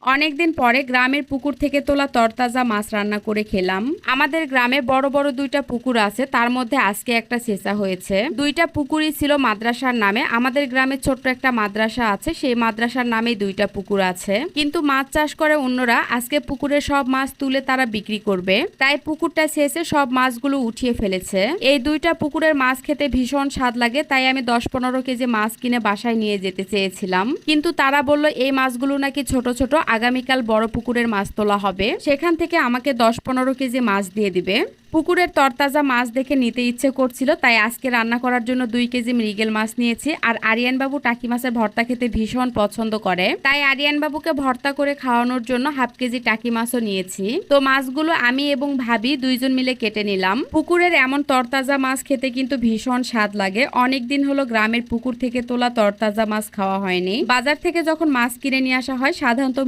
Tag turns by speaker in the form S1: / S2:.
S1: অনেকদিন পরে গ্রামের পুকুর থেকে তোলা তরতাজা মাছ রান্না করে খেলাম। আমাদের গ্রামে বড় বড় দুইটা পুকুর আছে, তার মধ্যে আজকে একটা ছেঁচা হয়েছে। দুইটা পুকুরই ছিল মাদ্রাসার নামে। আমাদের গ্রামে ছোট্ট একটা মাদ্রাসা আছে, সেই মাদ্রাসার নামেই দুইটা পুকুর আছে। কিন্তু মাছ চাষ করে অন্যরা, আজকে পুকুরের সব মাছ তুলে তারা বিক্রি করবে, তাই পুকুরটা ছেঁচে সব মাছগুলো উঠিয়ে ফেলেছে। এই দুইটা পুকুরের মাছ খেতে ভীষণ স্বাদ লাগে, তাই আমি 10-15 কেজি মাছ কিনে বাসায় নিয়ে যেতে চেয়েছিলাম, কিন্তু তারা বলল এই মাছগুলো নাকি ছোট ছোট, আগামীকাল বড় পুকুরের মাছ তোলা হবে, সেখান থেকে আমাকে 10-15 কেজি মাছ দিয়ে দিবে। পুকুরের তরতাজা মাছ দেখে নিতে ইচ্ছে করছিল, তাই আজকে রান্না করার জন্য 2 কেজি মৃগেল মাছ নিয়েছি। আর আরিয়ান বাবু টাকি মাছের ভর্তা খেতে ভীষণ পছন্দ করে, তাই আরিয়ান বাবুকে ভর্তা করে খাওয়ানোর জন্য 1/2 কেজি টাকি মাছও নিয়েছি। তো মাছগুলো আমি এবং ভাবি দুইজন মিলে কেটে নিলাম। পুকুরের এমন তরতাজা মাছ খেতে কিন্তু ভীষণ স্বাদ লাগে। অনেকদিন হলো গ্রামের পুকুর থেকে তোলা তরতাজা মাছ খাওয়া হয়নি। বাজার থেকে যখন মাছ কিনে নিয়ে আসা হয় সাধারণত